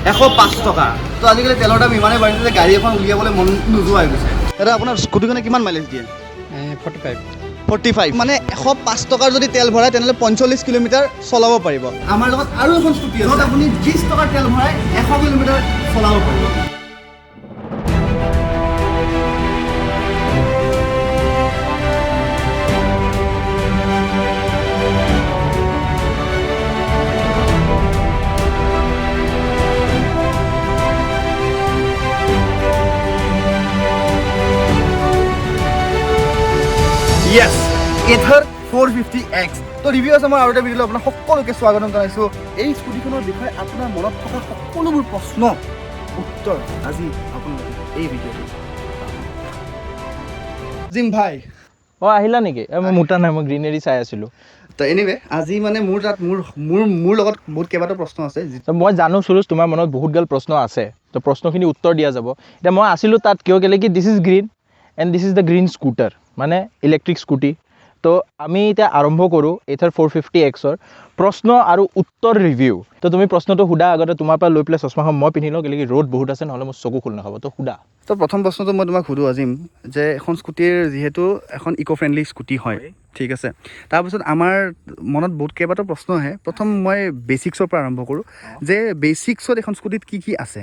105 টকা। তো আজিকালি তেলৰ দাম ইমানেই বাঢ়িছে যে গাড়ী এখন উলিয়াবলৈ মন নোযোৱা হৈ গৈছে। দাদা আপোনাৰ স্কুটিখনে কিমান মাইলেজ দিয়ে? 45 মানে 105 টকাৰ যদি তেল ভৰাই তেনেহ'লে 45 কিলোমিটাৰ চলাব পাৰিব। আমাৰ লগত আৰু এখন স্কুটি আছে য'ত আপুনি 20 টকাৰ তেল ভৰাই 100 কিলোমিটাৰ চলাব পাৰিব। Yes, Ather 450X. তো ৰিভিউ আছে মই আৰু এটা ভিডিঅ'লৈ আপোনাক সকলোকে স্বাগতম জনাইছোঁ। এই স্কুটিখনৰ বিষয়ে আপোনাৰ মনত থকা সকলোবোৰ প্ৰশ্ন উত্তৰ আজি আপোনালোকে এই ভিডিঅ'টো জিম ভাই আহিলা নেকি? মই মোটা নাই, মই গ্ৰীনেৰী চাই আছিলোঁ। তো এনিৱে আজি মানে মোৰ তাত মোৰ লগত বহুত কেইবাটাও প্ৰশ্ন আছে। মই জানো সুৰুজ তোমাৰ মনত বহুতগাল প্ৰশ্ন আছে, তো প্ৰশ্নখিনি উত্তৰ দিয়া যাব। এতিয়া মই আছিলোঁ তাত কিয় কেলে কি this is green and this is the green scooter, মানে ইলেক্ট্ৰিক স্কুটি। তো আমি এতিয়া আৰম্ভ কৰোঁ Ather 450Xৰ প্ৰশ্ন আৰু উত্তৰ ৰিভিউ। তো তুমি প্ৰশ্নটো সোধা আগতে, তোমাৰ পৰা লৈ পেলাই চশমাখন মই পিন্ধি লওঁ, কেলে কি ৰ'দ বহুত আছে, নহ'লে মোৰ চকু খোল নাখাব। তো সোধা। তো প্ৰথম প্ৰশ্নটো মই তোমাক সুধোঁ আজিম, যে এখন স্কুটিৰ যিহেতু এখন ইক' ফ্ৰেণ্ডলি স্কুটি হয়, ঠিক আছে, তাৰপিছত আমাৰ মনত বহুত কেইবাটাও প্ৰশ্ন আহে। প্ৰথম মই বেচিক্সৰ পৰা আৰম্ভ কৰোঁ, যে বেচিক্সত এখন স্কুটিত কি কি আছে?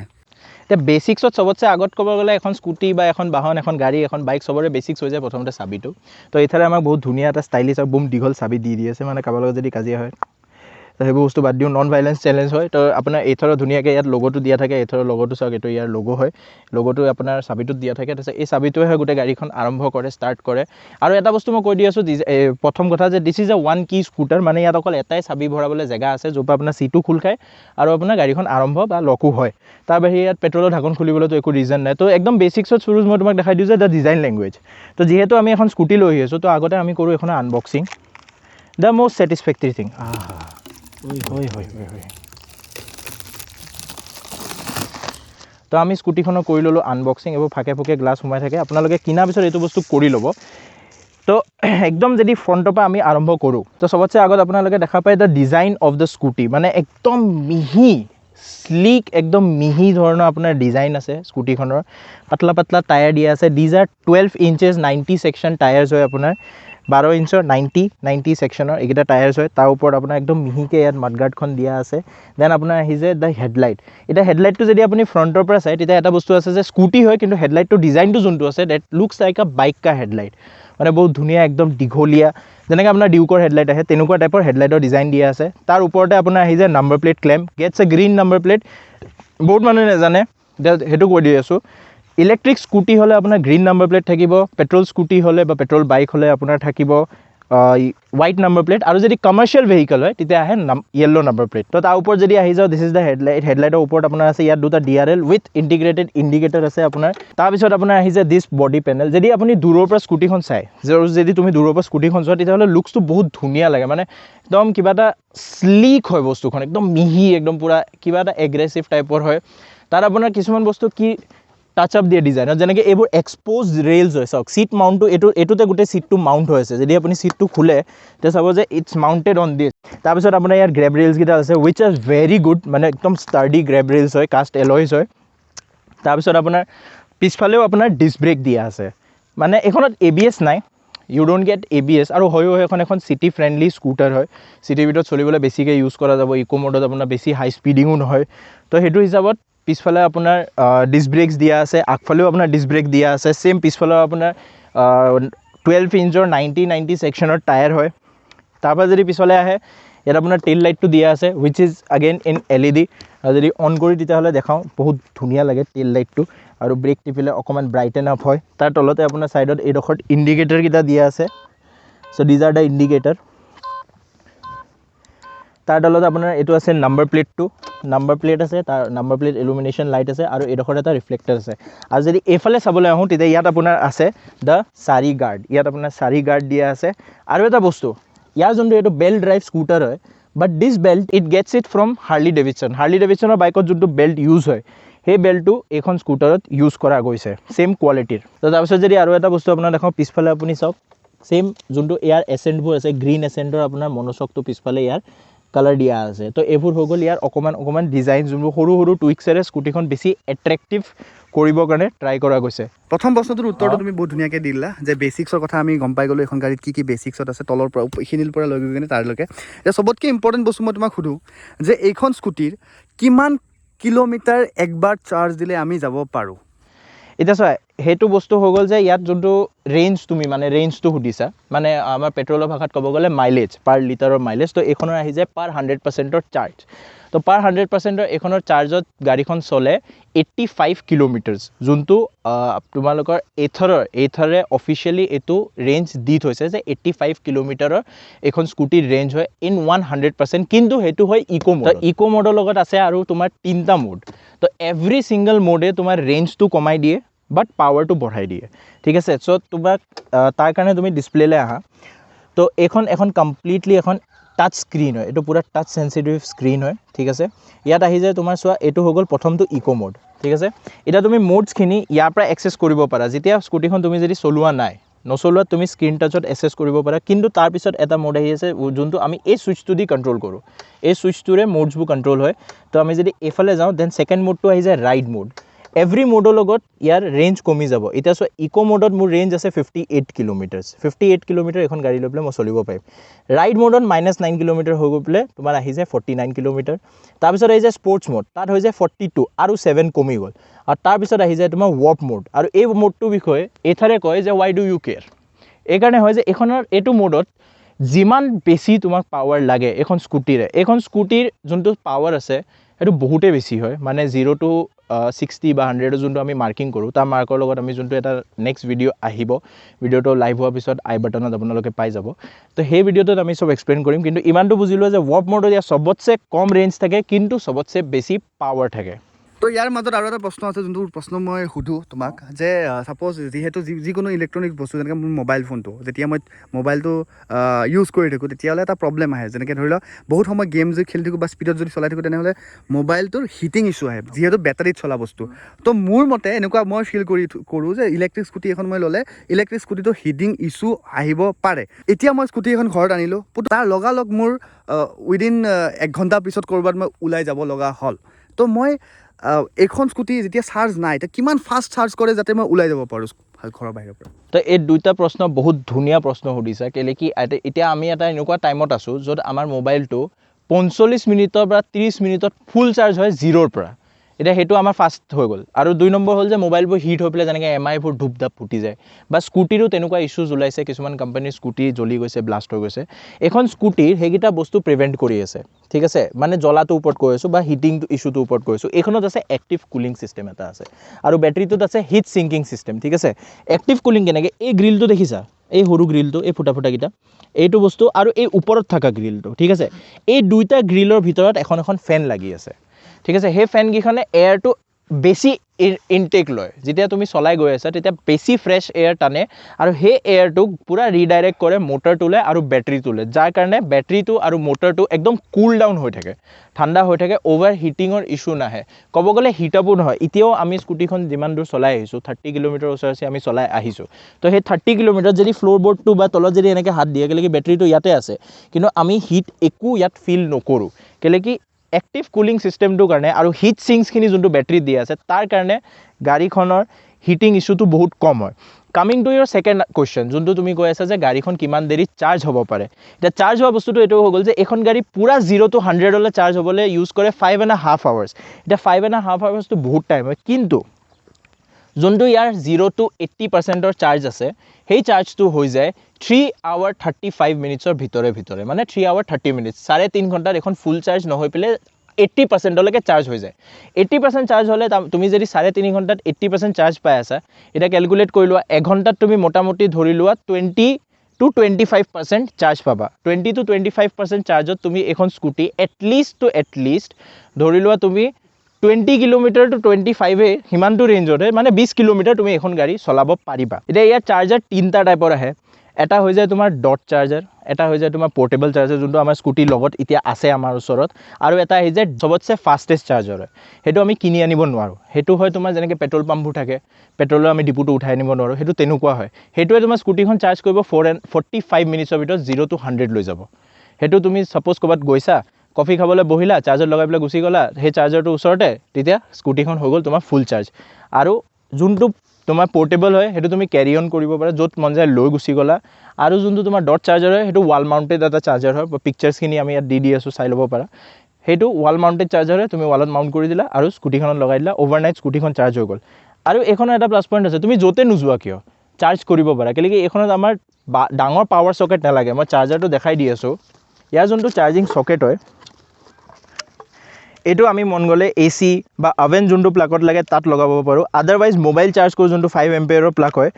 এতিয়া বেচিক্সত চবতছে আগত ক'ব গ'লে এখন স্কুটি বা এখন বাহন, এখন গাড়ী, এখন বাইক, চবৰে বেচিক্স হৈ যায় প্ৰথমতে চাবিটো। তো এইফালে আমাক বহুত ধুনীয়া এটা ষ্টাইলিছ আৰু বুম দীঘল চাবি দি আছে, মানে কাৰোবাৰ লগত যদি কাজিয়া হয় তো সেইবোৰ বস্তু বাদ দিওঁ, নন ভাইলেঞ্চ চেলেঞ্জ হয়। তো আপোনাৰ Atherৰ ধুনীয়াকৈ ইয়াত লগোটো দিয়া থাকে, Atherৰ লগোটো চাওক, এইটো ইয়াৰ লগো হয়, লগোটো আপোনাৰ চাবিটোত দিয়া থাকে। তাৰপিছত এই চাবিটোৱে হয় গোটেই গাড়ীখন আৰম্ভ কৰে, ষ্টাৰ্ট কৰে। আৰু এটা বস্তু মই কৈ দি আছোঁ, প্ৰথম কথা যে দিছ ইজ এ ওৱান কি স্কুটাৰ, মানে ইয়াত অকল এটাই চাবি ভৰাবলৈ জেগা আছে, য'ৰ পৰা আপোনাৰ চিটো খোল খায় আৰু আপোনাৰ গাড়ীখন আৰম্ভ বা লকো হয়। তাৰ বাহিৰে ইয়াত পেট্ৰলৰ ঢাকন খুলিবলৈতো একো ৰিজন নাই। তো একদম বেচিক্সত সুৰুজ মই তোমাক দেখাই দিওঁ যে দ্য ডিজাইন লেংগুৱেজ। তো যিহেতু আমি এখন স্কুটি লৈ আহি আছোঁ, তো আগতে আমি কৰোঁ এখন আনবক্সিং, দ্য মষ্ট ছেটিছফেক্টৰী থিং। তো আমি স্কুটিখনৰ কৰি ল'লোঁ আনবক্সিং, এইবোৰ ফাকে ফুকে গ্লাছ সোমাই থাকে, আপোনালোকে কিনাৰ পিছত এইটো বস্তু কৰি ল'ব। তো একদম যদি ফ্ৰণ্টৰ পৰা আমি আৰম্ভ কৰোঁ, তো চবতছে আগত আপোনালোকে দেখা পায় the design of the scooty, মানে একদম মিহি স্লিক, একদম মিহি ধৰণৰ আপোনাৰ ডিজাইন আছে স্কুটিখনৰ। পাতলা পাতলা টায়াৰ দিয়া আছে, ডিজ আৰ 12 ইঞ্চেছ 90 ছেকশ্যন টায়াৰ্ছ হয়, আপোনাৰ 12 ইঞ্চৰ 90 ছেকশ্যনৰ এইকেইটা টায়াৰ্ছ হয়। তাৰ ওপৰত আপোনাৰ একদম মিহিকৈ ইয়াত মাডগাৰ্ডখন দিয়া আছে। দেন আপোনাৰ আহি যায় দ্য হেডলাইট। এতিয়া হেডলাইটটো যদি আপুনি ফ্ৰণ্টৰ পৰা চায়, তেতিয়া এটা বস্তু আছে যে স্কুটি হয়, কিন্তু হেডলাইটটোৰ ডিজাইনটো যোনটো আছে, that looks like a bike কা হেডলাইট, মানে বহুত ধুনীয়া, একদম দীঘলীয়া, যেনেকৈ আপোনাৰ ডিউকৰ হেডলাইট আহে তেনেকুৱা টাইপৰ হেডলাইটৰ ডিজাইন দিয়া আছে। তাৰ ওপৰতে আপোনাৰ আহি যায় নাম্বাৰ প্লেট ক্লেম, গেটছ এ গ্ৰীণ নাম্বাৰ প্লেট। বহুত মানুহে নাজানে, সেইটো কৈ দি আছোঁ। ইলেক্ট্ৰিক স্কুটি হ'লে আপোনাৰ গ্ৰীণ নাম্বাৰ প্লেট থাকিব, পেট্ৰল স্কুটি হ'লে বা পেট্ৰল বাইক হ'লে আপোনাৰ থাকিব হোৱাইট নাম্বাৰ প্লেট, আৰু যদি কমাৰ্চিয়েল ভেহিকল হয় তেতিয়া আহে য়েল্ল' নাম্বাৰ প্লেট। তো তাৰ ওপৰত যদি আহি যাওঁ, দিছ ইজ দ্য হেডলাইট। হেডলাইটৰ ওপৰত আপোনাৰ আছে ইয়াত দুটা DRL উইথ ইণ্টিগ্ৰেটেড ইণ্ডিকেটৰ আছে আপোনাৰ। তাৰপিছত আপোনাৰ আহিছে দিছ বডি পেনেল। যদি আপুনি দূৰৰ পৰা স্কুটিখন চায়, যদি তুমি দূৰৰ পৰা স্কুটিখন চোৱা, তেতিয়াহ'লে লুকছটো বহুত ধুনীয়া লাগে, মানে একদম কিবা এটা স্লিক হয় বস্তুখন, একদম মিহি, একদম পূৰা কিবা এটা এগ্ৰেছিভ টাইপৰ হয়। তাত আপোনাৰ কিছুমান বস্তু কি টাচ আপ দিয়ে ডিজাইনত, যেনেকৈ এইবোৰ এক্সপ'জ ৰেইলছ হয়, চাওক ছিট মাউণ্টটো এইটোতে গোটেই ছিটটো মাউণ্ট হৈ আছে। যদি আপুনি ছিটটো খোলে তেতিয়া চাব যে ইটছ মাউণ্টেড অন দিছ। তাৰপিছত আপোনাৰ ইয়াত গ্ৰেব ৰেইলছকেইটা আছে, উইচ আৰ ভেৰি গুড, মানে একদম ষ্টাৰ্ডি গ্ৰেব ৰেইলছ হয়, কাষ্ট এলয়ছ হয়। তাৰপিছত আপোনাৰ পিছফালেও আপোনাৰ ডিস্ক ব্ৰেক দিয়া আছে, মানে এইখনত ABS নাই, ইউ ডোণ্ট গেট ABS। আৰু হয়ো এখন চিটি ফ্ৰেণ্ডলি স্কুটাৰ হয়, চিটিৰ ভিতৰত চলিবলৈ বেছিকৈ ইউজ কৰা যাব, ইক' মোডত আপোনাৰ বেছি হাই স্পীডিঙো নহয়। তো সেইটো হিচাপত পিছফালে আপোনাৰ ডিস্ক ব্ৰেকছ দিয়া আছে, আগফালেও আপোনাৰ ডিস্ক ব্ৰেক দিয়া আছে। ছেইম পিছফালেও আপোনাৰ 12 ইঞ্চৰ 90 ছেকশ্যনৰ টায়াৰ হয়। তাৰপৰা যদি পিছলৈ আহে, ইয়াত আপোনাৰ টেইল লাইটটো দিয়া আছে, wish is again in LED। আৰু যদি অন কৰি তেতিয়াহ'লে দেখাওঁ, বহুত ধুনীয়া লাগে টেইল লাইটটো, আৰু ব্ৰেক টিপিলে অকণমান ব্ৰাইটেন আপ হয়। তাৰ তলতে আপোনাৰ ছাইডত এইডোখৰত ইণ্ডিকেটৰকেইটা দিয়া আছে, চ' ডিজ আৰ দ্য ইণ্ডিকেটৰ। তাৰ তলত আপোনাৰ এইটো আছে নাম্বাৰ প্লেটটো, নাম্বাৰ প্লেট আছে, তাৰ নাম্বাৰ প্লেট ইলুমিনেশ্যন লাইট আছে, আৰু এইডোখৰত এটা ৰিফ্লেক্টাৰ আছে। আৰু যদি এইফালে চাবলৈ আহোঁ, তেতিয়া ইয়াত আপোনাৰ আছে দ্য চাৰি গাৰ্ড, ইয়াত আপোনাৰ চাৰি গাৰ্ড দিয়া আছে। আৰু এটা বস্তু, ইয়াৰ যোনটো এইটো বেল্ট ড্ৰাইভ স্কুটাৰ হয়, but this belt it gets it from Harley Davidson. Harley ডেভিডছনৰ বাইকত যোনটো বেল্ট ইউজ হয়, সেই বেল্টটো এইখন স্কুটাৰত ইউজ কৰা গৈছে, ছেইম কোৱালিটিৰ। তো তাৰপিছত যদি আৰু এটা বস্তু আপোনাক দেখাওঁ, পিছফালে আপুনি চাওক, ছেইম যোনটো ইয়াৰ এচেণ্টবোৰ আছে, গ্ৰীণ এচেণ্টৰ আপোনাৰ মনোচকটো পিছফালে ইয়াৰ কালাৰ দিয়া আছে তো এইবোৰ হৈ গ'ল ইয়াৰ অকণমান ডিজাইন যোনবোৰ সৰু সৰু টুইক্সেৰে স্কুটিখন বেছি এট্ৰেক্টিভ কৰিবৰ কাৰণে ট্ৰাই কৰা গৈছে প্ৰথম প্ৰশ্নটোৰ উত্তৰটো তুমি বহুত ধুনীয়াকৈ দিলা যে বেচিক্সৰ কথা আমি গম পাই গ'লোঁ এখন গাড়ীত কি বেচিক্সত আছে তলৰ পৰা এইখিনিৰ পৰা লৈ গৈ কিনে তাৰলৈকে এতিয়া চবতকৈ ইম্পৰ্টেণ্ট বস্তু মই তোমাক সোধোঁ যে এইখন স্কুটিৰ কিমান কিলোমিটাৰ একবাৰ চাৰ্জ দিলে আমি যাব পাৰোঁ এতিয়া চোৱা সেইটো বস্তু হৈ গ'ল যে ইয়াত যোনটো ৰেঞ্জ তুমি মানে ৰেঞ্জটো সুধিছা মানে আমাৰ পেট্ৰলৰ ভাষাত ক'ব গ'লে মাইলেজ পাৰ লিটাৰৰ মাইলেজ তো এইখনৰ আহি যায় পাৰ 100%ৰ চাৰ্জ তো পাৰ 100%ৰ এইখনৰ চাৰ্জত গাড়ীখন চলে 85 কিলোমিটাৰ্ছ যোনটো তোমালোকৰ এইথৰে অফিচিয়েলি এইটো ৰেঞ্জ দি থৈছে যে 85 কিলোমিটাৰৰ এইখন স্কুটিৰ ৰেঞ্জ হয় ইন 100% কিন্তু সেইটো হয় ইকো মডৰ লগত আছে আৰু তোমাৰ 3টা মোড তো এভৰি ছিংগল মোডে তোমাৰ ৰেঞ্জটো কমাই দিয়ে বাট পাৱাৰটো বঢ়াই দিয়ে ঠিক আছে চ' তোমাক তাৰ কাৰণে তুমি ডিছপ্লেলৈ আহা তো এখন কমপ্লিটলি এখন টাচ স্ক্ৰীন হয় এইটো পুৰা টাচ চেঞ্চিটিভ স্ক্ৰীন হয় ঠিক আছে ইয়াত আহি যায় তোমাৰ চোৱা এইটো হৈ গ'ল প্ৰথমটো ইকো মোড ঠিক আছে এতিয়া তুমি মোডছখিনি ইয়াৰ পৰা এক্সেছ কৰিব পাৰা যেতিয়া স্কুটিখন তুমি যদি চলোৱা নাই নচলোৱাত তুমি স্ক্ৰীন টাচত এক্সেছ কৰিব পাৰা কিন্তু তাৰপিছত এটা মোড আহি আছে যোনটো আমি এই ছুইচটো দি কণ্ট্ৰল কৰোঁ এই ছুইচটোৰে মোডছবোৰ কণ্ট্ৰল হয় তো আমি যদি এইফালে যাওঁ দেন ছেকেণ্ড মোডটো আহি যায় ৰাইড মোড এভৰি মোডৰ লগত ইয়াৰ ৰেঞ্জ কমি যাব এতিয়া চোৱা ইকো মোডত মোৰ ৰেঞ্জ আছে 58 কিলোমিটাৰ্ছ 58 কিলোমিটাৰ এখন গাড়ী লৈ পেলাই মই চলিব পাৰিম ৰাইড মোডত -9 কিলোমিটাৰ হৈ গৈ পেলাই তোমাৰ আহি যায় 49 কিলোমিটাৰ তাৰপিছত আহি যায় স্পৰ্টছ মোড তাত হৈ যায় 42 আৰু 7 কমি গ'ল আৰু তাৰপিছত আহি যায় তোমাৰ ৱাৰ্প মোড আৰু এই মোডটোৰ বিষয়ে এইথাৰে কয় যে ৱাই ডু ইউ কেয়াৰ এইকাৰণে হয় যে এইখনৰ এইটো মোডত যিমান বেছি তোমাক পাৱাৰ লাগে এইখন স্কুটিৰ যোনটো পাৱাৰ আছে সেইটো বহুতেই বেছি হয় মানে 0 to 60 বা 100 যোনটো আমি মাৰ্কিং কৰোঁ তাৰ মাৰ্কৰ লগত আমি যোনটো এটা নেক্সট ভিডিঅ' আহিব ভিডিঅ'টো লাইভ হোৱাৰ পিছত আই বাটনত আপোনালোকে পাই যাব তো সেই ভিডিঅ'টোত আমি চব এক্সপ্লেইন কৰিম কিন্তু ইমানটো বুজিলোঁ যে ৱাৰ্প মোডত ইয়াৰ চবতছে কম ৰেঞ্জ থাকে কিন্তু চবতছে বেছি পাৱাৰ থাকে তো ইয়াৰ মাজত আৰু এটা প্ৰশ্ন আছে যোনটো প্ৰশ্ন মই সোধোঁ তোমাক যে ছাপ'জ যিহেতু যিকোনো ইলেক্ট্ৰনিক বস্তু যেনেকৈ মোৰ মোবাইল ফোনটো যেতিয়া মই মোবাইলটো ইউজ কৰি থাকোঁ তেতিয়াহ'লে এটা প্ৰব্লেম আহে যেনেকৈ ধৰি লওক বহুত সময় গেম যদি খেলি থাকোঁ বা স্পীডত যদি চলাই থাকোঁ তেনেহ'লে মোবাইলটোৰ হিটিং ইছ্যু আহে যিহেতু বেটাৰীত চলা বস্তু তো মোৰ মতে এনেকুৱা মই ফিল কৰোঁ যে ইলেক্ট্ৰিক স্কুটি এখন মই ল'লে ইলেক্ট্ৰিক স্কুটিটো হিটিং ইছ্যু আহিব পাৰে এতিয়া মই স্কুটি এখন ঘৰত আনিলোঁ তাৰ লগালগ মোৰ উইদিন 1 ঘণ্টাৰ পিছত ক'ৰবাত মই ওলাই যাব লগা হ'ল তো মই এইখন স্কুটি যেতিয়া চাৰ্জ নাই তেতিয়া কিমান ফাষ্ট চাৰ্জ কৰে যাতে মই ওলাই যাব পাৰোঁ ঘৰৰ বাহিৰৰ পৰা তো এই দুইটা প্ৰশ্ন বহুত ধুনীয়া প্ৰশ্ন সুধিছা কেলৈ কি এতিয়া আমি এটা এনেকুৱা টাইমত আছোঁ য'ত আমাৰ মোবাইলটো 45 মিনিটৰ পৰা 30 মিনিটত ফুল চাৰ্জ হয় 0ৰ পৰা এতিয়া সেইটো আমাৰ ফাষ্ট হৈ গ'ল আৰু 2 নম্বৰ হ'ল যে মোবাইলবোৰ হিট হৈ পেলাই যেনেকৈ এমআইবোৰ ধূপ-ধাপ ফুটি যায় বা স্কুটিৰো তেনেকুৱা ইছ্যুজ ওলাইছে কিছুমান কোম্পানীৰ স্কুটি জ্বলি গৈছে ব্লাষ্ট হৈ গৈছে এখন স্কুটিৰ সেইকেইটা বস্তু প্ৰিভেণ্ট কৰি আছে ঠিক আছে মানে জ্বলাটোৰ ওপৰত কৈ আছোঁ বা হিটিং ইছ্যুটোৰ ওপৰত কৈ আছোঁ এইখনত আছে এক্টিভ কুলিং ছিষ্টেম এটা আছে আৰু বেটাৰীটোত আছে হিট ছিংকিং ছিষ্টেম ঠিক আছে এক্টিভ কুলিং কেনেকৈ এই গ্ৰিলটো দেখিছা এই সৰু গ্ৰিলটো এই ফুটাকেইটা এইটো বস্তু আৰু এই ওপৰত থকা গ্ৰিলটো ঠিক আছে এই দুইটা গ্ৰিলৰ ভিতৰত এখন ফেন লাগি আছে ঠিক আছে সেই ফেনকেইখনে এয়াৰটো বেছি ইনটেক লয় যেতিয়া তুমি চলাই গৈ আছা তেতিয়া বেছি ফ্ৰেছ এয়াৰ টানে আৰু সেই এয়াৰটোক পূৰা ৰিডাইৰেক্ট কৰে মটৰটোলৈ আৰু বেটাৰীটোলৈ যাৰ কাৰণে বেটাৰীটো আৰু মটৰটো একদম কুল ডাউন হৈ থাকে ঠাণ্ডা হৈ থাকে অ'ভাৰ হিটিঙৰ ইছ্যু নাহে ক'ব গ'লে হিটআপো নহয় এতিয়াও আমি স্কুটিখন যিমান দূৰ চলাই আহিছোঁ 30 কিলোমিটাৰ ওচৰে আমি চলাই আহিছোঁ তো সেই 30 কিলোমিটাৰ যদি ফ্ল'ৰ বৰ্ডটো বা তলত যদি এনেকৈ হাত দিয়ে কেলৈ কি বেটাৰীটো ইয়াতে আছে কিন্তু আমি হিট একো ইয়াত ফিল নকৰোঁ কেলৈ কি এক্টিভ কুলিং ছিষ্টেমটোৰ কাৰণে আৰু হিট ছিংছখিনি যোনটো বেটাৰীত দিয়া আছে তাৰ কাৰণে গাড়ীখনৰ হিটিং ইছ্যুটো বহুত কম হয় coming to year second question যোনটো তুমি কৈ আছা যে গাড়ীখন কিমান দেৰিত চাৰ্জ হ'ব পাৰে এতিয়া চাৰ্জ হোৱা বস্তুটো এইটো হৈ গ'ল যে এইখন গাড়ী পূৰা 0 to 100লৈ চাৰ্জ হ'বলৈ ইউজ কৰে 5.5 hours এতিয়া 5.5 hours বহুত টাইম হয় কিন্তু যোনটো ইয়াৰ 0 to 80%ৰ চাৰ্জ আছে সেই চাৰ্জটো হৈ যায় 3 hour 35 minutesৰ ভিতৰে মানে 3 hour 30 minutes 3.5 ঘণ্টাত এখন ফুল চাৰ্জ নহয় পেলাই 80%লৈকে চাৰ্জ হৈ যায় 80% চাৰ্জ হ'লে তুমি যদি 3.5 ঘণ্টাত 80% চাৰ্জ পাই আছা এটা কেলকুলেট কৰি লোৱা 1 ঘণ্টাত তুমি মোটামুটি ধৰি লোৱা 20 to 25% চাৰ্জ পাবা 20 to 25% চাৰ্জত তুমি এখন স্কুটি এটলিষ্ট ধৰি লোৱা তুমি 20 কিলোমিটাৰ to 25 সিমানটো ৰেঞ্জতে মানে 20 কিলোমিটাৰ তুমি এখন গাড়ী চলাব পাৰিবা এতিয়া ইয়াৰ চাৰ্জাৰ 3টা টাইপৰ আহে এটা হৈ যায় তোমাৰ ডট চাৰ্জাৰ এটা হৈ যায় তোমাৰ পোৰ্টেবল চাৰ্জাৰ যোনটো আমাৰ স্কুটিৰ লগত এতিয়া আছে আমাৰ ওচৰত আৰু এটা আহি যায় চবতছে ফাষ্টেষ্ট চাৰ্জাৰ হয় সেইটো আমি কিনি আনিব নোৱাৰোঁ সেইটো হয় তোমাৰ যেনেকৈ পেট্ৰল পাম্পবোৰ থাকে পেট্ৰলৰ আমি ডিপুটো উঠাই আনিব নোৱাৰোঁ সেইটো তেনেকুৱা হয় সেইটোৱে তোমাৰ স্কুটিখন চাৰ্জ কৰিব 45 মিনিটছৰ ভিতৰত 0 to 100 লৈ যাব সেইটো তুমি ছাপ'জ ক'ৰবাত গৈছা কফি খাবলৈ বহিলা চাৰ্জত লগাই পেলাই গুচি গ'লা সেই চাৰ্জাৰটোৰ ওচৰতে তেতিয়া স্কুটিখন হৈ গ'ল তোমাৰ ফুল চাৰ্জ আৰু যোনটো তোমাৰ পোৰ্টেবল হয় সেইটো তুমি কেৰি অন কৰিব পাৰা য'ত মন যায় লৈ গুচি গ'লা আৰু যোনটো তোমাৰ ডট চাৰ্জাৰ হয় সেইটো ৱাল মাউণ্টেড এটা চাৰ্জাৰ হয় পিকচাৰ্ছখিনি আমি ইয়াত দি আছোঁ চাই ল'ব পাৰা সেইটো ৱাল মাউণ্টেড চাৰ্জাৰ হয় তুমি ৱালত মাউণ্ট কৰি দিলা আৰু স্কুটিখনত লগাই দিলা অভাৰনাইট স্কুটিখন চাৰ্জ হৈ গ'ল আৰু এইখনৰ এটা প্লাছ পইণ্ট আছে তুমি য'তে নোযোৱা কিয় চাৰ্জ কৰিব পাৰা কেলৈ কি এইখনত আমাৰ ডাঙৰ পাৱাৰ চকেট নালাগে মই চাৰ্জাৰটো দেখাই দি আছোঁ ইয়াৰ যোনটো চাৰ্জিং চকেট হয় এইটো আমি মন গ'লে AC বা অভেন যোনটো প্লাগত লাগে তাত লগাব পাৰোঁ আদাৰৱাইজ মোবাইল চাৰ্জ কৰোঁ যোনটো 5 এম্পিয়াৰৰ প্লাগ হয়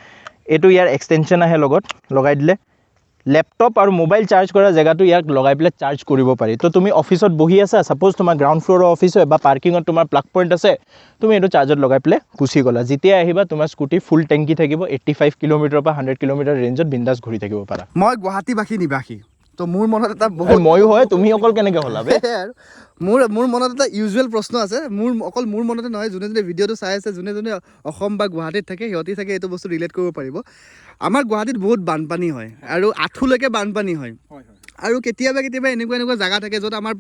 এইটো ইয়াৰ এক্সটেনশ্যন আহে লগত লগাই দিলে লেপটপ আৰু মোবাইল চাৰ্জ কৰা জেগাটো ইয়াক লগাই পেলাই চাৰ্জ কৰিব পাৰি তো তুমি অফিচত বহি আছা ছাপ'জ তোমাৰ গ্ৰাউণ্ড ফ্ল'ৰৰ অফিচ হয় বা পাৰ্কিঙত তোমাৰ প্লাগ পইণ্ট আছে তুমি এইটো চাৰ্জত লগাই পেলাই গুচি গ'লা যেতিয়া আহিবা তোমাৰ স্কুটি ফুল টেংকি থাকিব 85 কিলোমিটাৰ পৰা 100 কিলোমিটাৰ ৰেঞ্জত বিন্দাছ ঘূৰি থাকিব পাৰা মই গুৱাহাটীবাসী নিবাসী তো মোৰ মনত এটা বহুত ময়ো হয় তুমি অকল কেনেকৈ হ'লা বে আৰু মোৰ মনত এটা ইউজুৱেল প্ৰশ্ন আছে মোৰ মনতে নহয় যোনে যোনে ভিডিঅ'টো চাই আছে যোনে যোনে অসম বা গুৱাহাটীত থাকে সিহঁতি চাগে এইটো বস্তু ৰিলেট কৰিব পাৰিব আমাৰ গুৱাহাটীত বহুত বানপানী হয় আৰু আঁঠুলৈকে বানপানী হয় আৰু কেতিয়াবা এনেকুৱা জেগা থাকে য'ত আমাৰ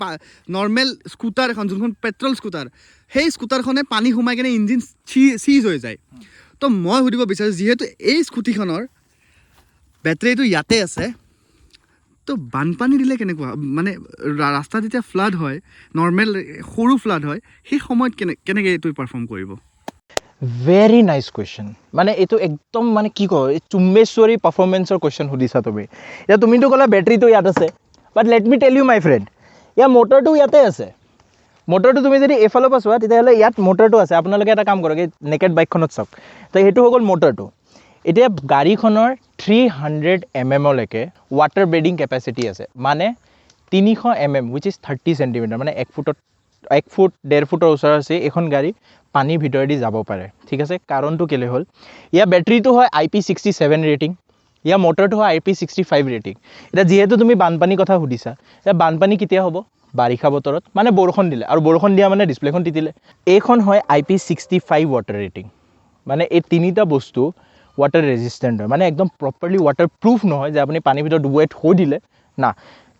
নৰ্মেল স্কুটাৰ এখন যোনখন পেট্ৰল স্কুটাৰ সেই স্কুটাৰখনে পানী সোমাই কিনে ইঞ্জিন চিজ হৈ যায় তো মই সুধিব বিচাৰোঁ যিহেতু এই স্কুটিখনৰ বেটেৰীটো ইয়াতে আছে তো বানপানী দিলে কেনেকুৱা মানে ৰাস্তাত যেতিয়া ফ্লাড হয় নৰ্মেল সৰু ফ্লাড হয় সেই সময়ত কেনেকৈ এইটো পাৰফৰ্ম কৰিব ভেৰি নাইচ কুৱেশ্যন মানে এইটো একদম মানে কি কয় চুম্বেশ্বৰী পাৰফৰ্মেঞ্চৰ কুৱেশ্যন সুধিছা তুমি এতিয়া তুমিতো ক'লা বেটেৰীটো ইয়াত আছে but let me tell you my friend ইয়াৰ মটৰটো ইয়াতে আছে মটৰটো তুমি যদি এইফালৰ পৰা চোৱা তেতিয়াহ'লে ইয়াত মটৰটো আছে আপোনালোকে এটা কাম কৰক এই নেকেড বাইকখনত চাওক তো সেইটো হৈ গ'ল মটৰটো এতিয়া গাড়ীখনৰ 300 mmলৈকে ৱাটাৰ ব্ৰেডিং কেপাচিটি আছে মানে 300 mm উইচ ইজ 30 চেণ্টিমিটাৰ মানে 1 ফুট 1.5 ফুটৰ ওচৰত আছে এইখন গাড়ী পানীৰ ভিতৰেদি যাব পাৰে ঠিক আছে কাৰণটো কেলৈ হ'ল ইয়াৰ বেটেৰীটো হয় IP67 ৰেটিং ইয়াৰ মটৰটো হয় IP65 ৰেটিং এতিয়া যিহেতু তুমি বানপানীৰ কথা সুধিছা এতিয়া বানপানী কেতিয়া হ'ব বাৰিষা বতৰত মানে বৰষুণ দিলে আৰু বৰষুণ দিয়া মানে ডিছপ্লেখন তিতিলে এইখন হয় IP65 ৱাটাৰ ৰেটিং মানে এই তিনিটা বস্তু ৱাটাৰ ৰেজিষ্টেণ্ট হয় মানে একদম প্ৰপাৰলি ৱাটাৰ প্ৰুফ নহয় যে আপুনি পানীৰ ভিতৰত ডুবুৱাই থৈ দিলে না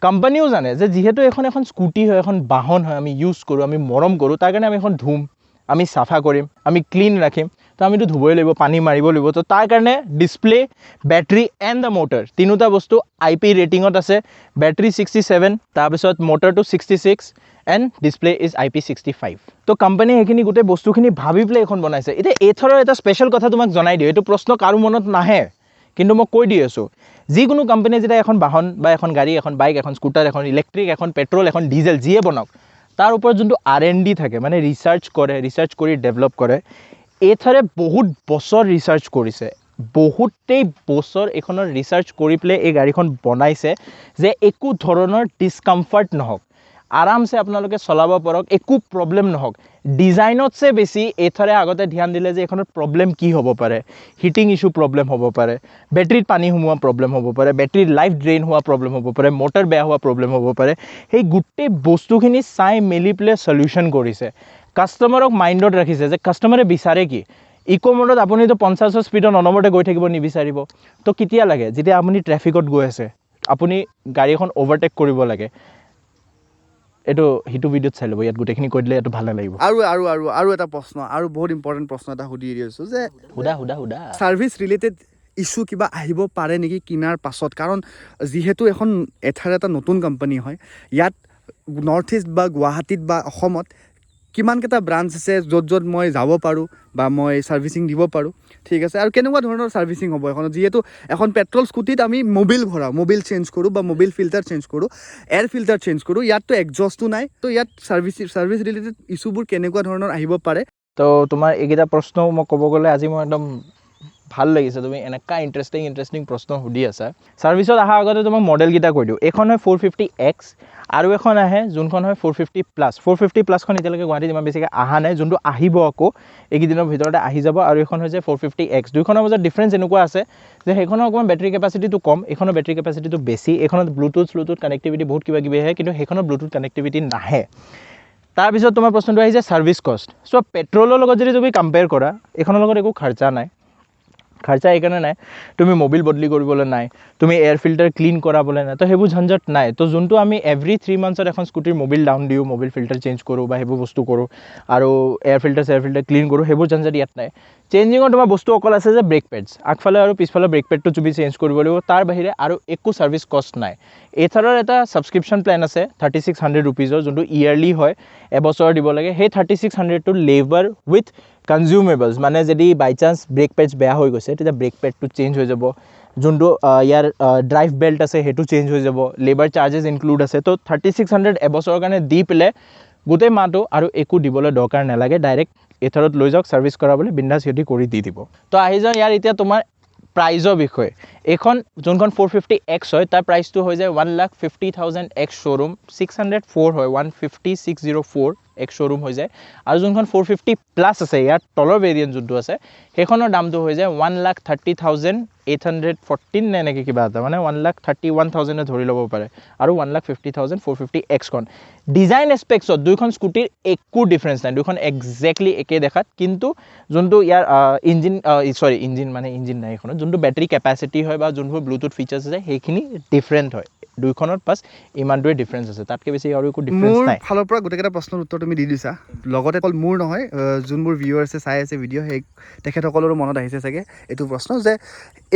কোম্পানীও জানে যে যিহেতু এখন স্কুটি হয় এখন বাহন হয় আমি ইউজ কৰোঁ আমি মৰম কৰোঁ তাৰ কাৰণে আমি এখন ধুম আমি চাফা কৰিম আমি ক্লিন ৰাখিম তো আমিতো ধুবই লাগিব পানী মাৰিব লাগিব তো তাৰ কাৰণে display battery and the motor তিনিটা বস্তু IP ৰেটিঙত আছে বেটেৰী 67 তাৰপিছত মটৰটো 66 এণ্ড ডিছপ্লে ইজ IP65 তো কোম্পানীয়ে সেইখিনি গোটেই বস্তুখিনি ভাবি পেলাই এখন বনাইছে এতিয়া এইথৰৰ এটা স্পেচিয়েল কথা তোমাক জনাই দিওঁ এইটো প্ৰশ্ন কাৰো মনত নাহে কিন্তু মই কৈ দি আছোঁ যিকোনো কোম্পানীয়ে যেতিয়া এখন বাহন বা এখন গাড়ী এখন বাইক এখন স্কুটাৰ এখন ইলেক্ট্ৰিক এখন পেট্ৰল এখন ডিজেল যিয়ে বনাওক তাৰ ওপৰত যোনটো R&D থাকে মানে ৰিচাৰ্চ কৰি ডেভেলপ কৰে এইথৰে বহুত বছৰ ৰিচাৰ্চ কৰিছে বহুতেই বছৰ এইখনৰ ৰিচাৰ্চ কৰি পেলাই এই গাড়ীখন বনাইছে যে একো ধৰণৰ ডিছকমফৰ্ট নহওক আৰামছে আপোনালোকে চলাব পাৰক একো প্ৰব্লেম নহওক ডিজাইনতছে বেছি এইথৰে আগতে ধ্যান দিলে যে এইখনৰ প্ৰব্লেম কি হ'ব পাৰে হিটিং ইছ্যু প্ৰব্লেম হ'ব পাৰে বেটেৰীত পানী সোমোৱা প্ৰব্লেম হ'ব পাৰে বেটেৰীৰ লাইফ ড্ৰেইন হোৱা প্ৰব্লেম হ'ব পাৰে মটৰ বেয়া হোৱা প্ৰব্লেম হ'ব পাৰে সেই গোটেই বস্তুখিনি চাই মেলি পেলাই সলিউশ্যন কৰিছে কাষ্টমাৰক মাইণ্ডত ৰাখিছে যে কাষ্টমাৰে বিচাৰে কি ইকো মোডত আপুনিতো 50 স্পীডত অনবৰতে গৈ থাকিব নিবিচাৰিব তো কেতিয়া লাগে যেতিয়া আপুনি ট্ৰেফিকত গৈ আছে আপুনি গাড়ী এখন অভাৰটেক কৰিব লাগে এইটো হিটো ভিডিঅ'ত চাই ল'ব ইয়াত গোটেইখিনি কৈ দিলে এইটো ভাল নালাগিব আৰু এটা প্ৰশ্ন আৰু বহুত ইম্পৰ্টেণ্ট প্ৰশ্ন এটা সুধি দিছোঁ যে সুধা ছাৰ্ভিচ ৰিলেটেড ইছ্যু কিবা আহিব পাৰে নেকি কিনাৰ পাছত কাৰণ যিহেতু এখন এটা নতুন কোম্পানী হয় ইয়াত নৰ্থ ইষ্ট বা গুৱাহাটীত বা অসমত কিমানকেইটা ব্ৰাঞ্চ আছে য'ত মই যাব পাৰোঁ বা মই ছাৰ্ভিচিং দিব পাৰোঁ ঠিক আছে আৰু কেনেকুৱা ধৰণৰ ছাৰ্ভিচিং হ'ব এখনত যিহেতু এখন পেট্ৰল স্কুটিত আমি মবিল ভৰাওঁ মবিল চেঞ্জ কৰোঁ বা মবিল ফিল্টাৰ চেঞ্জ কৰোঁ এয়াৰ ফিল্টাৰ চেঞ্জ কৰোঁ ইয়াততো এক্সজষ্টো নাই তো ইয়াত ছাৰ্ভিচ ৰিলেটেড ইছ্যুবোৰ কেনেকুৱা ধৰণৰ আহিব পাৰে তো তোমাৰ এইকেইটা প্ৰশ্ন মই ক'ব গ'লে আজি মই একদম ভাল লাগিছে তুমি এনেকুৱা ইণ্টাৰেষ্টিং প্ৰশ্ন সুধি আছা ছাৰ্ভিচত অহাৰ আগতে তোমাক মডেলকেইটা কৈ দিওঁ এইখন হয় 450X আৰু এখন আহে যোনখন হয় 450+খন এতিয়ালৈকে গুৱাহাটীত ইমান বেছিকৈ অহা নাই যোনটো আহিব আকৌ এইকেইদিনৰ ভিতৰতে আহি যাব আৰু এইখন হৈছে 450X দুইখনৰ মাজত ডিফাৰেঞ্চ এনেকুৱা আছে যে সেইখনৰ অকণমান বেটাৰী কেপাচিটিটো কম এইখনৰ বেটাৰী কেপাচিটিটো বেছি এইখনত ব্লুটুথ কানেক্টিভিটি বহুত কিবা কিবি আহে কিন্তু সেইখনত ব্লুটুথ কানেক্টিভিটি নাহে তাৰপিছত তোমাৰ প্ৰশ্নটো আহিছে ছাৰ্ভিচ কষ্ট চ' পেট্ৰলৰ লগত যদি তুমি কম্পেয়াৰ কৰা এইখনৰ লগত একো খৰচা নাই খৰচা এইকাৰণে নাই তুমি মোবিল বদলি কৰিবলৈ নাই তুমি এয়াৰ ফিল্টাৰ ক্লিন কৰাবলৈ নাই তো সেইবোৰ ঝঞ্ঝট নাই তো যোনটো আমি এভৰি 3 মান্থছত এখন স্কুটিৰ মোবিল ডাউন দিওঁ মোবিল ফিল্টাৰ চেঞ্জ কৰোঁ বা সেইবোৰ বস্তু কৰোঁ আৰু এয়াৰ ফিল্টাৰ ক্লিন কৰোঁ সেইবোৰ ঝঞ্ঝট ইয়াত নাই চেঞ্জিঙৰ তোমাৰ বস্তু অকল আছে যে ব্ৰেক পেডছ আগফালে আৰু পিছফালে ব্ৰেক পেডটো তুমি চেঞ্জ কৰিব লাগিব তাৰ বাহিৰে আৰু একো ছাৰ্ভিচ কষ্ট নাই এথাৰৰ এটা ছাবস্ক্ৰিপশ্যন প্লেন আছে 3600 ৰুপিজৰ যোনটো ইয়াৰলি হয় এবছৰ দিব লাগে সেই 3600টো লেবাৰ উইথ কনজিউমেবলছ মানে যদি বাই চান্স ব্ৰেক পেডছ বেয়া হৈ গৈছে তেতিয়া ব্ৰেক পেডটো চেঞ্জ হৈ যাব যোনটো ইয়াৰ ড্ৰাইভ বেল্ট আছে সেইটো চেঞ্জ হৈ যাব লেবাৰ চাৰ্জেছ ইনক্লুড আছে তো 3600 এবছৰৰ কাৰণে দি পেলাই গোটেই মাহটো আৰু একো দিবলৈ দৰকাৰ নালাগে ডাইৰেক্ট এথাৰত লৈ যাওক ছাৰ্ভিচ কৰাবলৈ বিন্দাছ সিহঁতি কৰি দি দিব তো আহি যাওঁ ইয়াৰ এতিয়া তোমাৰ প্ৰাইজৰ বিষয়ে এইখন যোনখন 450X হয় তাৰ প্ৰাইচটো হৈ যায় 1,50,000 X শ্ব'ৰুম 604 হয় 150,604 X শ্ব'ৰুম হৈ যায় আৰু যোনখন 450+ আছে ইয়াৰ তলৰ ভেৰিয়েণ্ট যোনটো আছে সেইখনৰ দামটো হৈ যায় 1,30,814 নে এনেকৈ কিবা এটা মানে 1,31,000 ধৰি ল'ব পাৰে আৰু 1,50,000 450Xখন ডিজাইন এছপেক্টছত দুইখন স্কুটিৰ একো ডিফাৰেঞ্চ নাই দুইখন একজেক্টলি একে দেখাত কিন্তু যোনটো ইয়াৰ ইঞ্জিন নাই এইখনত যোনটো বেটাৰী কেপাচিটি হয় বা যোনবোৰ ব্লুটুথ ফিচাৰ্ছ আছে সেইখিনি ডিফাৰেণ্ট হয় দুইখনত পাছ ইমানটোৱে ডিফাৰেঞ্চ আছে তাতকৈ বেছি আৰু একো ডিফাৰেঞ্চ মোৰ নাই ফালৰ পৰা গোটেইকেইটা প্ৰশ্নৰ উত্তৰ তুমি দি দিছা লগতে অকল মোৰ নহয় যোনবোৰ ভিউৱাৰ্ছে চাই আছে ভিডিঅ' সেই তেখেতসকলৰো মনত আহিছে চাগে এইটো প্ৰশ্ন যে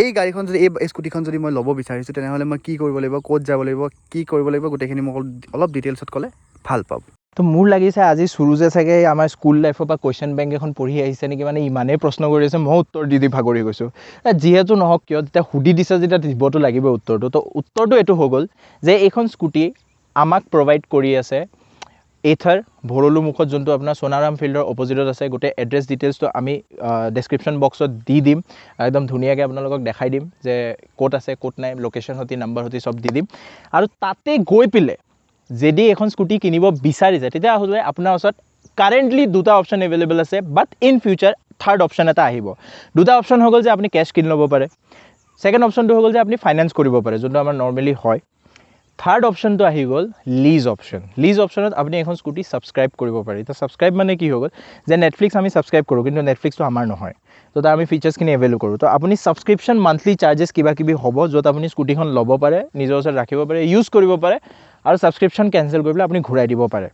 এই গাড়ীখন যদি এই স্কুটিখন যদি মই ল'ব বিচাৰিছোঁ তেনেহ'লে মই কি কৰিব লাগিব ক'ত যাব লাগিব কি কৰিব লাগিব গোটেইখিনি মোক অলপ ডিটেইলছত ক'লে ভাল পাম তো মোৰ লাগিছে আজি সুৰুজে চাগে আমাৰ স্কুল লাইফৰ পৰা কুৱেশ্যন বেংক এখন পঢ়ি আহিছে নেকি মানে ইমানেই প্ৰশ্ন কৰি আছে মই উত্তৰ দি ভাগৰি গৈছোঁ যিহেতু নহওক কিয় তেতিয়া সুধি দিছে যেতিয়া দিবতো লাগিব উত্তৰটো তো উত্তৰটো এইটো হৈ গ'ল যে এইখন স্কুটি আমাক প্ৰভাইড কৰি আছে এথাৰ ভৰলু মুখত যোনটো আপোনাৰ সোণাৰাম ফিল্ডৰ অপজিটত আছে গোটেই এড্ৰেছ ডিটেইলছটো আমি ডেছক্ৰিপশ্যন বক্সত দি দিম একদম ধুনীয়াকৈ আপোনালোকক দেখাই দিম যে ক'ত আছে ক'ত নাই লোকেশ্যন সতি নাম্বাৰ সতি চব দি দিম আৰু তাতে গৈ পেলাই যদি এখন স্কুটি কিনিব বিচাৰিছে তেতিয়া হ'লে আপোনাৰ ওচৰত কাৰেণ্টলি দুটা অপশ্যন এভেইলেবল আছে বাট ইন ফিউচাৰ থাৰ্ড অপশ্যন এটা আহিব দুটা অপশ্যন হৈ গ'ল যে আপুনি কেছ কিনি ল'ব পাৰে ছেকেণ্ড অপশ্যনটো হৈ গ'ল যে আপুনি ফাইনেন্স কৰিব পাৰে যোনটো আমাৰ নৰ্মেলি হয় থাৰ্ড অপশ্যনটো আহি গ'ল লিজ অপশ্যনত আপুনি এখন স্কুটি ছাবস্ক্ৰাইব কৰিব পাৰে এতিয়া ছাবস্ক্ৰাইব মানে কি হৈ গ'ল যে নেটফ্লিক্স আমি ছাবস্ক্ৰাইব কৰোঁ কিন্তু নেটফ্লিক্সটো আমাৰ নহয় তো তাৰ আমি ফিচাৰ্ছখিনি এভেইল কৰোঁ তো আপুনি ছাবস্ক্ৰিপশ্যন মান্থলি চাৰ্জেছ কিবা কিবি হ'ব য'ত আপুনি স্কুটিখন ল'ব পাৰে নিজৰ ওচৰত ৰাখিব পাৰে ইউজ কৰিব পাৰে আৰু ছাবস্ক্ৰিপশ্যন কেঞ্চেল কৰি পেলাই আপুনি ঘূৰাই দিব পাৰে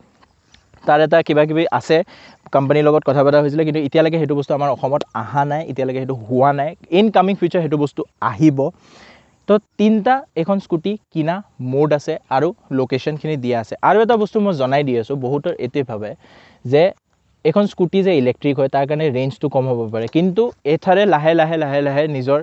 তাৰ এটা কিবা কিবি আছে কোম্পানীৰ লগত কথা পতা হৈছিলে কিন্তু এতিয়ালৈকে সেইটো বস্তু আমাৰ অসমত অহা নাই এতিয়ালৈকে সেইটো হোৱা নাই ইন কামিং ফিউচাৰ সেইটো বস্তু আহিব তো তিনিটা এখন স্কুটি কিনা মোড আছে আৰু লোকেশ্যনখিনি দিয়া আছে আৰু এটা বস্তু মই জনাই দি আছোঁ বহুতৰ এইটোৱে ভাবে যে এখন স্কুটি যে ইলেক্ট্ৰিক হয় তাৰ কাৰণে ৰেঞ্জটো কম হ'ব পাৰে কিন্তু এথাৰে লাহে লাহে নিজৰ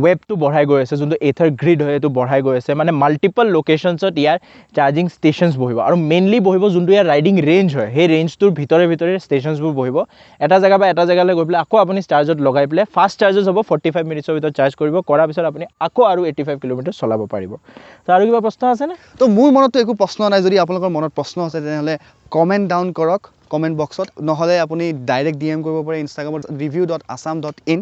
ৱেবটো বঢ়াই গৈ আছে যোনটো এথাৰ গ্ৰিড হয় এইটো বঢ়াই গৈ আছে মানে মাল্টিপল লোকেশ্যনছত ইয়াৰ চাৰ্জিং ষ্টেচনছ বহিব আৰু মেইনলি বহিব যোনটো ইয়াৰ ৰাইডিং ৰেঞ্জ হয় সেই ৰেঞ্জটোৰ ভিতৰে ষ্টেচনছবোৰ বহিব এটা জেগা বা এটা জেগালৈ গৈ পেলাই আকৌ আপুনি চাৰ্জত লগাই পেলাই ফাষ্ট চাৰ্জেছ হ'ব 45 মিনিটছৰ ভিতৰত চাৰ্জ কৰিব কৰাৰ পিছত আপুনি আকৌ আৰু 85 কিলোমিটাৰ চলাব পাৰিব তো আৰু কিবা প্ৰশ্ন আছেনে তো মোৰ মনততো একো প্ৰশ্ন নাই যদি আপোনালোকৰ মনত প্ৰশ্ন আছে তেনেহ'লে কমেণ্ট ডাউন কৰক কমেণ্ট বক্সত নহ'লে আপুনি ডাইৰেক্ট DM কৰিব পাৰে ইনষ্টাগ্ৰামত review.assam.in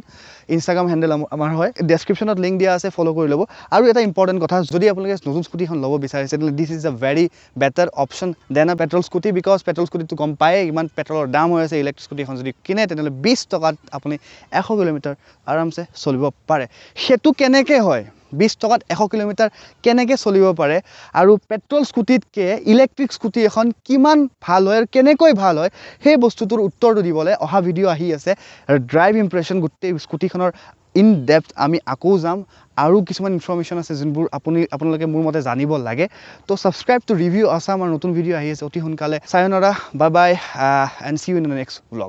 ইনষ্টাগ্ৰাম হেণ্ডেল আমাৰ হয় ডেছক্ৰিপশ্যনত লিংক দিয়া আছে ফ'ল' কৰি ল'ব আৰু এটা ইম্পৰ্টেণ্ট কথা যদি আপোনালোকে নতুন স্কুটিখন ল'ব বিচাৰিছে তেনেহ'লে this is a very better option than a petrol scooty because petrol স্কুটিটো গম পায়ে ইমান পেট্ৰলৰ দাম হৈ আছে ইলেক্ট্ৰিক স্কুটিখন যদি কিনে তেনেহ'লে 20 টকাত আপুনি 100 কিলোমিটাৰ আৰামছে চলিব পাৰে সেইটো কেনেকৈ হয় 20 টকাত 100 কিলোমিটাৰ কেনেকৈ চলিব পাৰে আৰু পেট্ৰল স্কুটিতকৈ ইলেক্ট্ৰিক স্কুটি এখন কিমান ভাল হয় আৰু কেনেকৈ ভাল হয় সেই বস্তুটোৰ উত্তৰটো দিবলৈ অহা ভিডিঅ' আহি আছে ড্ৰাইভ ইম্প্ৰেশ্যন গোটেই স্কুটিখনৰ ইন ডেপথ আমি আকৌ যাম আৰু কিছুমান ইনফৰ্মেশ্যন আছে যোনবোৰ আপোনালোকে মোৰ মতে জানিব লাগে তো ছাবস্ক্ৰাইব টু ৰিভিউ আছাম আৰু নতুন ভিডিঅ' আহি আছে অতি সোনকালে চায়নৰা bye bye and see you in the next blog